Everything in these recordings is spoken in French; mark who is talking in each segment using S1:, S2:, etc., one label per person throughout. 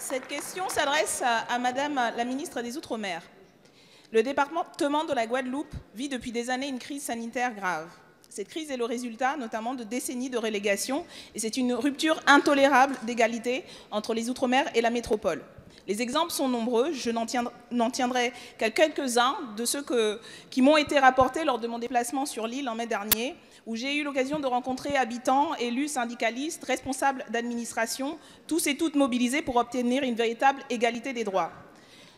S1: Cette question s'adresse à Madame la ministre des Outre-mer. Le département de la Guadeloupe vit depuis des années une crise sanitaire grave. Cette crise est le résultat notamment de décennies de relégation et c'est une rupture intolérable d'égalité entre les Outre-mer et la métropole. Les exemples sont nombreux, je n'en tiendrai qu'à quelques-uns de ceux qui m'ont été rapportés lors de mon déplacement sur l'île en mai dernier, où j'ai eu l'occasion de rencontrer habitants, élus, syndicalistes, responsables d'administration, tous et toutes mobilisés pour obtenir une véritable égalité des droits.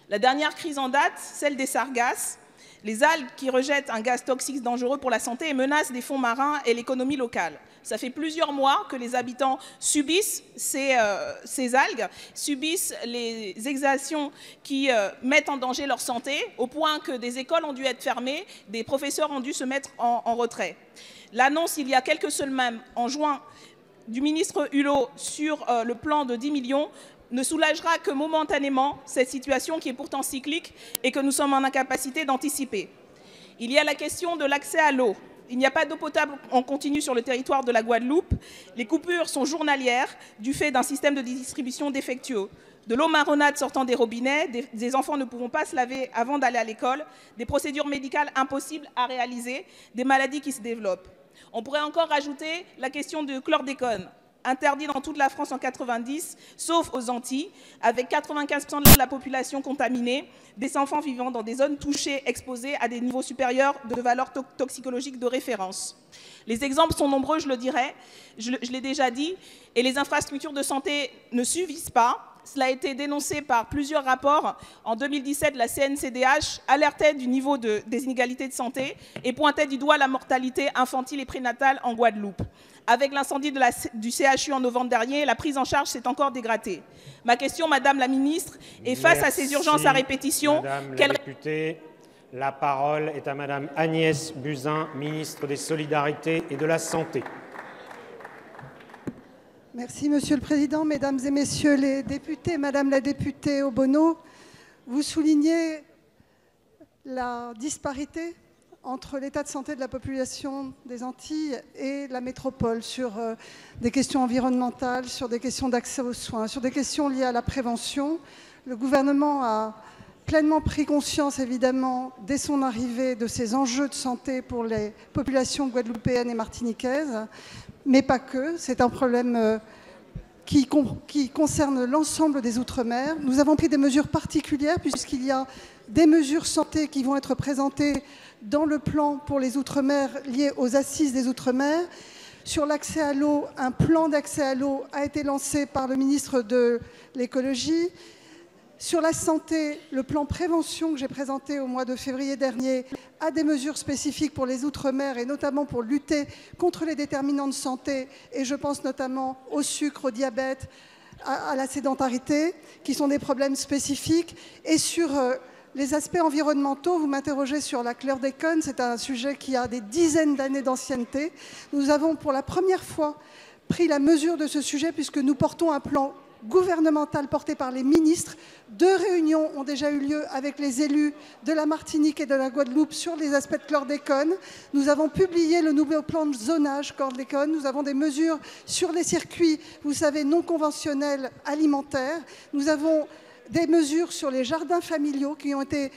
S1: La dernière crise en date, celle des sargasses, les algues qui rejettent un gaz toxique dangereux pour la santé et menacent les fonds marins et l'économie locale. Ça fait plusieurs mois que les habitants subissent ces algues, subissent les exactions qui mettent en danger leur santé, au point que des écoles ont dû être fermées, des professeurs ont dû se mettre en retrait. L'annonce, il y a quelques semaines, en juin, du ministre Hulot sur le plan de 10 millions ne soulagera que momentanément cette situation qui est pourtant cyclique et que nous sommes en incapacité d'anticiper. Il y a la question de l'accès à l'eau. Il n'y a pas d'eau potable en continu sur le territoire de la Guadeloupe. Les coupures sont journalières du fait d'un système de distribution défectueux. De l'eau marronade sortant des robinets, des enfants ne pourront pas se laver avant d'aller à l'école, des procédures médicales impossibles à réaliser, des maladies qui se développent. On pourrait encore rajouter la question du chlordécone, interdit dans toute la France en 90, sauf aux Antilles, avec 95% de la population contaminée, des enfants vivant dans des zones touchées, exposées à des niveaux supérieurs de valeurs toxicologiques de référence. Les exemples sont nombreux, je le dirais, je l'ai déjà dit, et les infrastructures de santé ne suffisent pas. Cela a été dénoncé par plusieurs rapports. En 2017, la CNCDH alertait du niveau des inégalités de santé et pointait du doigt la mortalité infantile et prénatale en Guadeloupe. Avec l'incendie du CHU en novembre dernier, la prise en charge s'est encore dégradée. Ma question, Madame la Ministre, est face à ces urgences à répétition.
S2: Madame la députée, la parole est à Madame Agnès Buzyn, ministre des Solidarités et de la Santé.
S3: Merci, Monsieur le Président. Mesdames et Messieurs les députés, Madame la députée Obono, vous soulignez la disparité entre l'état de santé de la population des Antilles et la métropole sur des questions environnementales, sur des questions d'accès aux soins, sur des questions liées à la prévention. Le gouvernement a pleinement pris conscience, évidemment, dès son arrivée, de ces enjeux de santé pour les populations guadeloupéennes et martiniquaises, mais pas que. C'est un problème qui concerne l'ensemble des Outre-mer. Nous avons pris des mesures particulières, puisqu'il y a des mesures santé qui vont être présentées dans le plan pour les Outre-mer lié aux assises des Outre-mer. Sur l'accès à l'eau, un plan d'accès à l'eau a été lancé par le ministre de l'Écologie. Sur la santé, le plan prévention que j'ai présenté au mois de février dernier a des mesures spécifiques pour les Outre-mer et notamment pour lutter contre les déterminants de santé, et je pense notamment au sucre, au diabète, à la sédentarité, qui sont des problèmes spécifiques. Et sur les aspects environnementaux, vous m'interrogez sur la chlordécone, c'est un sujet qui a des dizaines d'années d'ancienneté. Nous avons pour la première fois pris la mesure de ce sujet puisque nous portons un plan gouvernemental porté par les ministres. 2 réunions ont déjà eu lieu avec les élus de la Martinique et de la Guadeloupe sur les aspects de chlordécone. Nous avons publié le nouveau plan de zonage chlordécone. Nous avons des mesures sur les circuits, vous savez, non conventionnels alimentaires. Nous avons des mesures sur les jardins familiaux qui ont été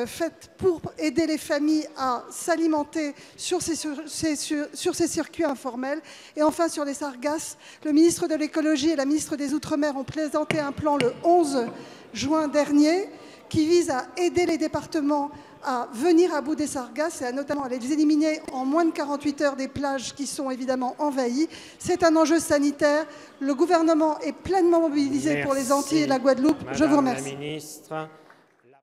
S3: faites pour aider les familles à s'alimenter sur ces circuits informels. Et enfin, sur les sargasses, le ministre de l'Écologie et la ministre des Outre-mer ont présenté un plan le 11 juin dernier qui vise à aider les départements à venir à bout des sargasses et à notamment à les éliminer en moins de 48 heures des plages qui sont évidemment envahies. C'est un enjeu sanitaire. Le gouvernement est pleinement mobilisé pour les Antilles et la Guadeloupe. Je vous remercie.
S2: Madame la ministre.